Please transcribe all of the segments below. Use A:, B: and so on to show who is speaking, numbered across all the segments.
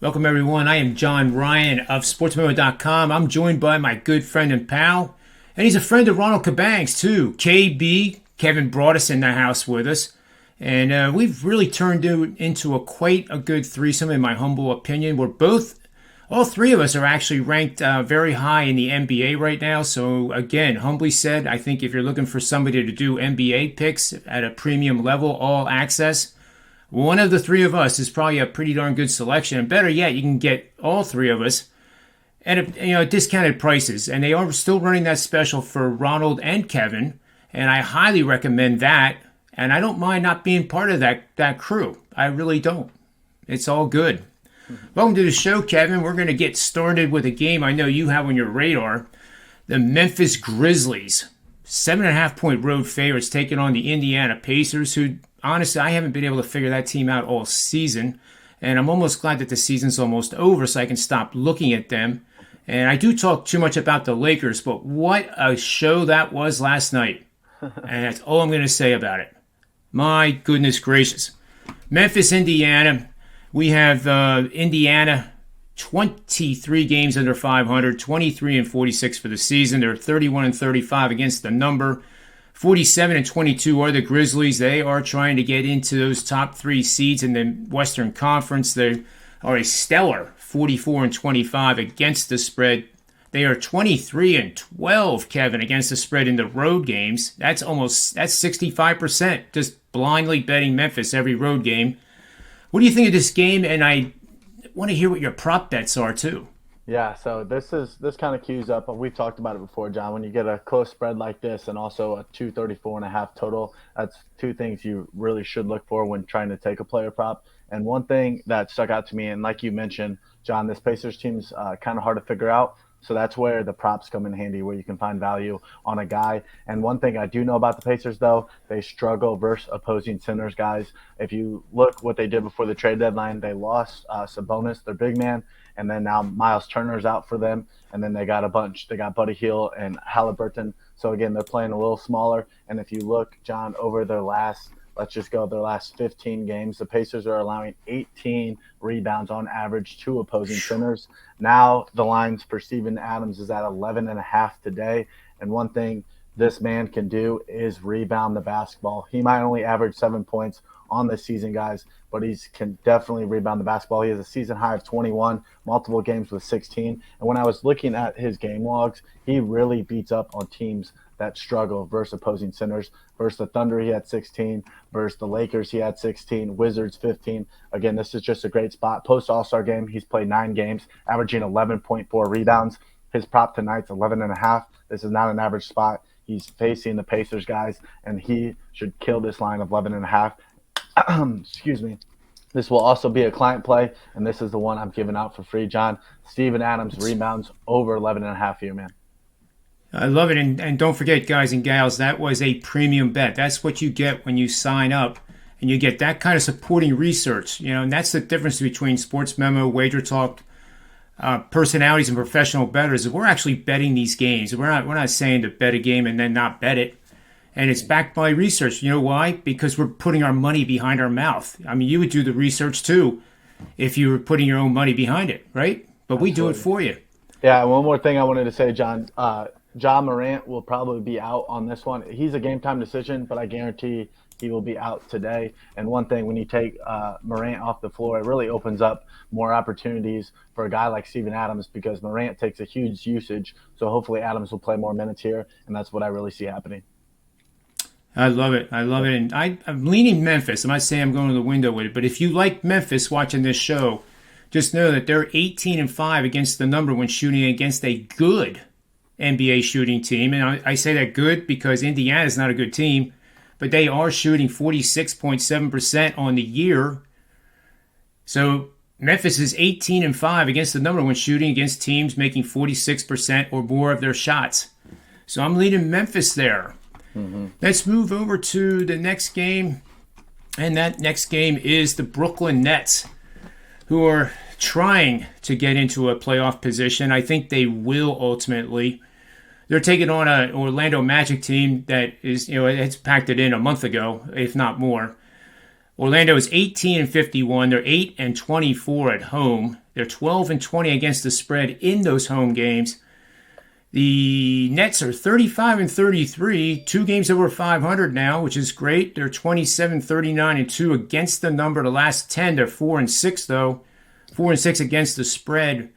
A: Welcome, everyone. I am John Ryan of SportsMemo.com. I'm joined by my good friend and pal, and he's a friend of Ronald Cabang's, too. KB, Kevin Braudis, in the house with us. And we've really turned it into quite a good threesome, in my humble opinion. All three of us are actually ranked very high in the NBA right now. So, again, humbly said, I think if you're looking for somebody to do NBA picks at a premium level, all access, one of the three of us is probably a pretty darn good selection. And better yet, you can get all three of us at discounted prices. And they are still running that special for Ronald and Kevin. And I highly recommend that. And I don't mind not being part of that crew. I really don't. It's all good. Welcome to the show, Kevin. We're going to get started with a game I know you have on your radar. The Memphis Grizzlies, 7.5-point road favorites taking on the Indiana Pacers, who honestly, I haven't been able to figure that team out all season, and I'm almost glad that the season's almost over so I can stop looking at them. And I do talk too much about the Lakers, but what a show that was last night. And that's all I'm going to say about it. My goodness gracious. Memphis, Indiana. We have Indiana 23 games under 500, 23-46 for the season. They're 31-35 against the number. 47-22 are the Grizzlies. They are trying to get into those top three seeds in the Western Conference. They are a stellar 44-25 against the spread. They are 23-12, Kevin, against the spread in the road games. That's 65%, just blindly betting Memphis every road game. What do you think of this game? And I want to hear what your prop bets are too.
B: Yeah, so this kind of cues up, we've talked about it before, John. When you get a close spread like this and also a 234.5 total, that's two things you really should look for when trying to take a player prop. And one thing that stuck out to me, and like you mentioned, John, this Pacers team's kind of hard to figure out. So that's where the props come in handy, where you can find value on a guy. And one thing I do know about the Pacers, though, they struggle versus opposing centers, guys. If you look what they did before the trade deadline, they lost Sabonis, their big man, and then now Miles Turner's out for them. And then they got a bunch. They got Buddy Hield and Halliburton. So, again, they're playing a little smaller. And if you look, John, over their last 15 games, the Pacers are allowing 18 rebounds on average to opposing centers. Now the lines for Steven Adams is at 11.5 today. And one thing this man can do is rebound the basketball. He might only average 7 points on the season, guys, but he can definitely rebound the basketball. He has a season high of 21, multiple games with 16. And when I was looking at his game logs, he really beats up on teams that struggle versus opposing centers. Versus the Thunder, he had 16. Versus the Lakers, he had 16. Wizards, 15. Again, this is just a great spot. Post All-Star game, he's played 9 games, averaging 11.4 rebounds. His prop tonight's 11.5. This is not an average spot. He's facing the Pacers, guys, and he should kill this line of 11.5. Excuse me. This will also be a client play, and this is the one I'm giving out for free, John. Steven Adams rebounds over 11.5 here, man.
A: I love it. And don't forget, guys and gals, that was a premium bet. That's what you get when you sign up, and you get that kind of supporting research. And that's the difference between Sports Memo, Wager Talk, personalities, and professional bettors. We're actually betting these games. We're not saying to bet a game and then not bet it. And it's backed by research. You know why? Because we're putting our money behind our mouth. I mean, you would do the research too if you were putting your own money behind it, right? But we do it for you.
B: Yeah, one more thing I wanted to say, John. John Morant will probably be out on this one. He's a game-time decision, but I guarantee he will be out today. And one thing, when you take Morant off the floor, it really opens up more opportunities for a guy like Steven Adams because Morant takes a huge usage. So hopefully Adams will play more minutes here, and that's what I really see happening.
A: I love it. And I'm leaning Memphis. I'm not saying I'm going to the window with it, but if you like Memphis watching this show, just know that they're 18-5 against the number when shooting against a good NBA shooting team. And I say that good because Indiana is not a good team, but they are shooting 46.7% on the year. So Memphis is 18-5 against the number when shooting against teams making 46% or more of their shots. So I'm leading Memphis there. Mm-hmm. Let's move over to the next game. And that next game is the Brooklyn Nets, who are trying to get into a playoff position. I think they will ultimately. They're taking on an Orlando Magic team that is, it's packed it in a month ago, if not more. Orlando is 18-51. They're 8-24 at home. They're 12-20 against the spread in those home games. The Nets are 35-33, 2 games over 500 now, which is great. They're 27-39-2 against the number. The last 10, they're 4-6 though. 4-6 against the spread.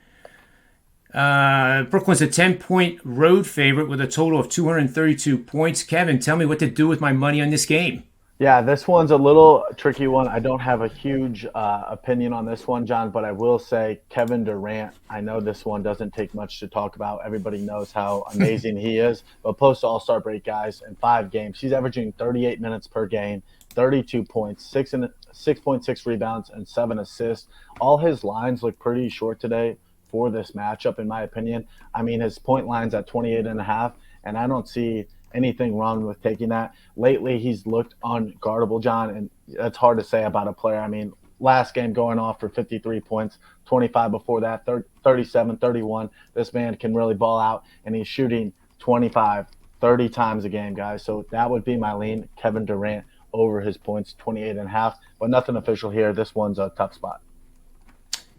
A: Brooklyn's a 10-point road favorite with a total of 232 points. Kevin, tell me what to do with my money on this game.
B: Yeah, this one's a little tricky one. I don't have a huge opinion on this one, John, but I will say Kevin Durant. I know this one doesn't take much to talk about. Everybody knows how amazing he is. But post All-Star break, guys, in 5 games, he's averaging 38 minutes per game, 32 points, 6.6 rebounds, and 7 assists. All his lines look pretty short today for this matchup, in my opinion. I mean, his point line's at 28.5, and I don't see anything wrong with taking that. Lately, he's looked unguardable, John, and that's hard to say about a player. I mean, last game going off for 53 points, 25 before that, 37, 31. This man can really ball out, and he's shooting 25, 30 times a game, guys. So that would be my lean, Kevin Durant over his points, 28.5. But nothing official here. This one's a tough spot.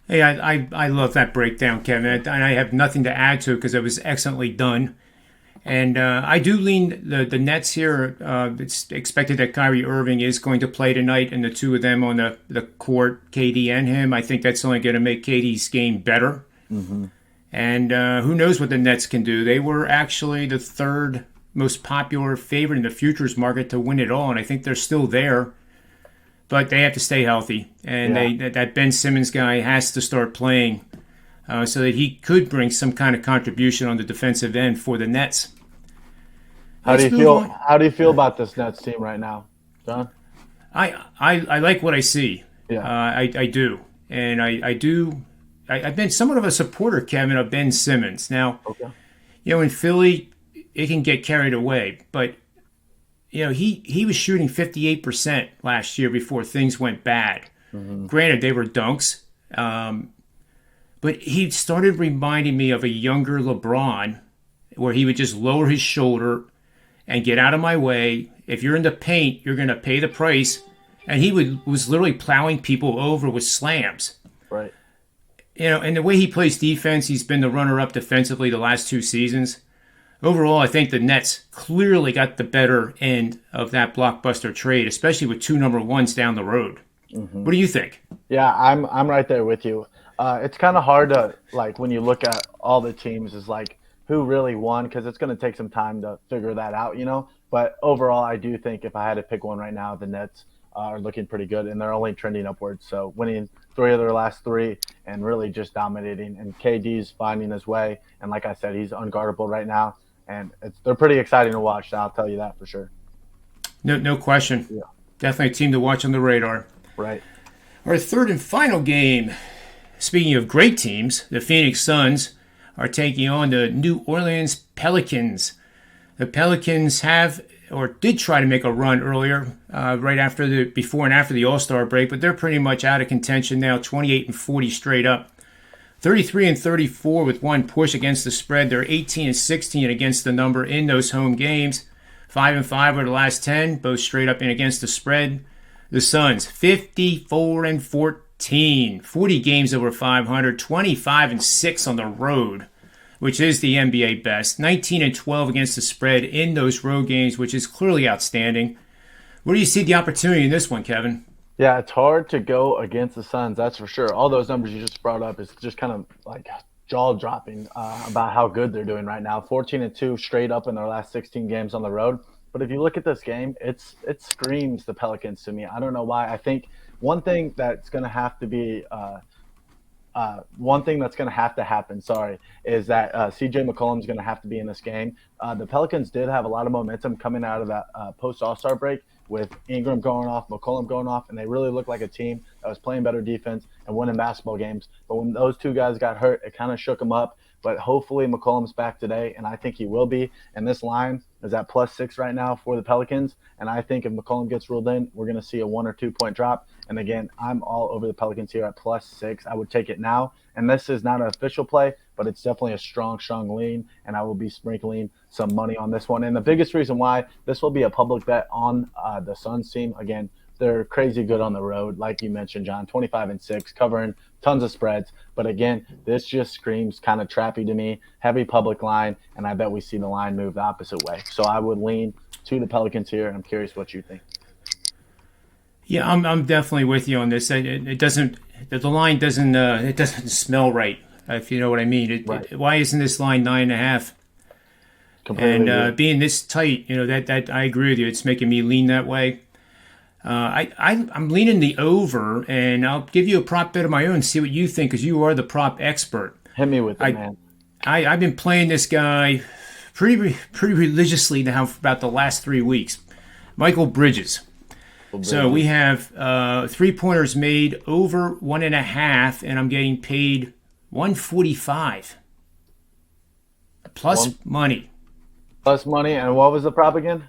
A: Hey, I love that breakdown, Kevin, and I have nothing to add to it because it was excellently done. And I do lean the Nets here. It's expected that Kyrie Irving is going to play tonight, and the two of them on the court, KD and him. I think that's only going to make KD's game better. Mm-hmm. And who knows what the Nets can do. They were actually the 3rd most popular favorite in the futures market to win it all, and I think they're still there. But they have to stay healthy, and that Ben Simmons guy has to start playing so that he could bring some kind of contribution on the defensive end for the Nets.
B: How do you feel about this Nets team right now, John?
A: I like what I see.
B: Yeah.
A: I do, and I've been somewhat of a supporter, Kevin, of Ben Simmons. Now, in Philly, it can get carried away, but he was shooting 58% last year before things went bad. Mm-hmm. Granted, they were dunks, but he started reminding me of a younger LeBron, where he would just lower his shoulder and get out of my way. If you're in the paint, you're going to pay the price. And he was literally plowing people over with slams.
B: Right.
A: And the way he plays defense, he's been the runner-up defensively the last 2 seasons. Overall, I think the Nets clearly got the better end of that blockbuster trade, especially with 2 number 1s down the road. Mm-hmm. What do you think?
B: Yeah, I'm right there with you. It's kind of hard to, when you look at all the teams, is who really won, because it's going to take some time to figure that out, But overall, I do think if I had to pick one right now, the Nets are looking pretty good, and they're only trending upwards. So winning 3 of their last 3 and really just dominating. And KD's finding his way. And like I said, he's unguardable right now. And they're pretty exciting to watch, I'll tell you that for sure.
A: No question.
B: Yeah.
A: Definitely a team to watch on the radar.
B: Right.
A: Our 3rd and final game, speaking of great teams, the Phoenix Suns are taking on the New Orleans Pelicans. The Pelicans did try to make a run earlier, before and after the All-Star break, but they're pretty much out of contention now, 28-40 straight up. 33-34 with 1 push against the spread. They're 18-16 against the number in those home games. 5-5 over the last 10, both straight up and against the spread. The Suns, 54-14, 40 games over 500, 25-6 on the road, which is the NBA best. 19-12 against the spread in those road games, which is clearly outstanding. Where do you see the opportunity in this one, Kevin?
B: Yeah, it's hard to go against the Suns, that's for sure. All those numbers you just brought up is just kind of jaw-dropping about how good they're doing right now. 14-2 straight up in their last 16 games on the road. But if you look at this game, it screams the Pelicans to me. I don't know why. I think one thing that's going to have to happen, is that CJ McCollum's going to have to be in this game. The Pelicans did have a lot of momentum coming out of that post-All-Star break, with Ingram going off, McCollum going off, and they really looked like a team that was playing better defense and winning basketball games. But when those 2 guys got hurt, it kind of shook them up. But hopefully McCollum's back today, and I think he will be. And this line is at +6 right now for the Pelicans. And I think if McCollum gets ruled in, we're going to see a 1 or 2 point drop. And again, I'm all over the Pelicans here at +6. I would take it now. And this is not an official play, but it's definitely a strong lean. And I will be sprinkling some money on this one. And the biggest reason why this will be a public bet on the Suns team, again, they're crazy good on the road, like you mentioned, John. 25-6, covering tons of spreads. But again, this just screams kind of trappy to me. Heavy public line, and I bet we see the line move the opposite way. So I would lean to the Pelicans here. I'm curious what you think.
A: Yeah, I'm definitely with you on this. It doesn't, the line doesn't, it doesn't smell right, if you know what I mean.
B: Right.
A: Why isn't this line 9.5?
B: Completely
A: And being this tight, that I agree with you. It's making me lean that way. I'm leaning the over, and I'll give you a prop bet of my own. See what you think, because you are the prop expert.
B: Hit me with it, man.
A: I've been playing this guy pretty religiously now for about the last 3 weeks. Michael Bridges. So we have 3-pointers made over 1.5, and I'm getting paid 145 plus money.
B: Plus money, and what was the prop again?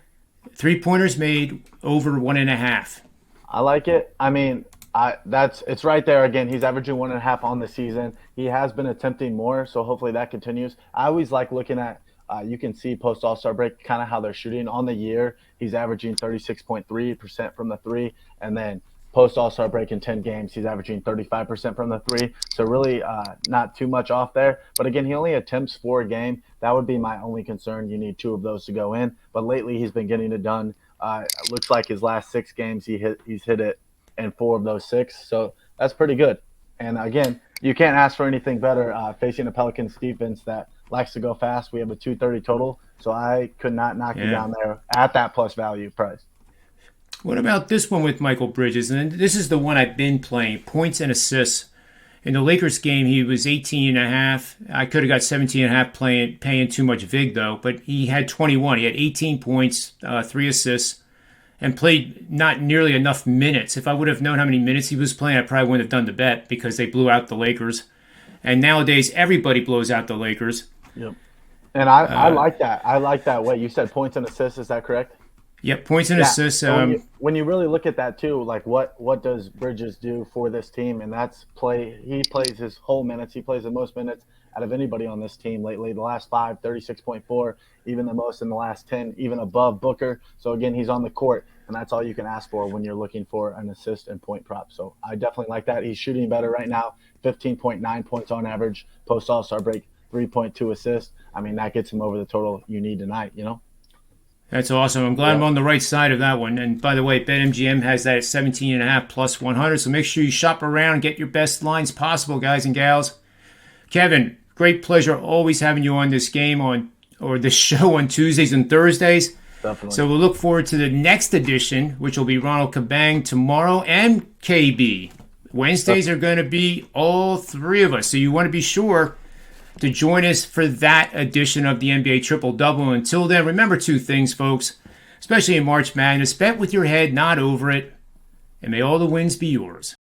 A: 3-pointers made over 1.5.
B: I like it. I mean, it's right there again. He's averaging 1.5 on the season. He has been attempting more, so hopefully that continues. I always like looking at. You can see post All-Star break kind of how they're shooting on the year. He's averaging 36.3% from the three, and then post All-Star break in 10 games, he's averaging 35% from the three. So really not too much off there. But again, he only attempts 4 a game. That would be my only concern. You need 2 of those to go in. But lately he's been getting it done. It looks like his last 6 games he's hit it in 4 of those 6. So that's pretty good. And again, you can't ask for anything better facing a Pelicans defense that likes to go fast. We have a 230 total, so I could not knock you down there at that plus value price.
A: What about this one with Michael Bridges? And this is the one I've been playing, points and assists. In the Lakers game, he was 18.5. I could have got 17.5 paying too much vig, though, but he had 21. He had 18 points, 3 assists, and played not nearly enough minutes. If I would have known how many minutes he was playing, I probably wouldn't have done the bet because they blew out the Lakers. And nowadays, everybody blows out the Lakers.
B: Yep. And I like that. I like that way. You said points and assists. Is that correct?
A: Yep, points and assists.
B: So when you really look at that too, like what does Bridges do for this team? And that's play. He plays his whole minutes. He plays the most minutes out of anybody on this team lately. The last 5, 36.4, even the most in the last 10, even above Booker. So again, he's on the court, and that's all you can ask for when you're looking for an assist and point prop. So I definitely like that. He's shooting better right now, 15.9 points on average, post All-Star break, 3.2 assists. I mean, that gets him over the total you need tonight,
A: That's awesome. I'm glad I'm on the right side of that one. And by the way, BetMGM has that at 17.5 plus 100. So make sure you shop around, get your best lines possible, guys and gals. Kevin, great pleasure always having you on this game or this show on Tuesdays and Thursdays.
B: Definitely.
A: So we'll look forward to the next edition, which will be Ronald Cabang tomorrow and KB. Wednesdays are going to be all 3 of us. So you want to be sure to join us for that edition of the NBA Triple-Double. Until then, remember 2 things, folks, especially in March Madness. Bet with your head, not over it, and may all the wins be yours.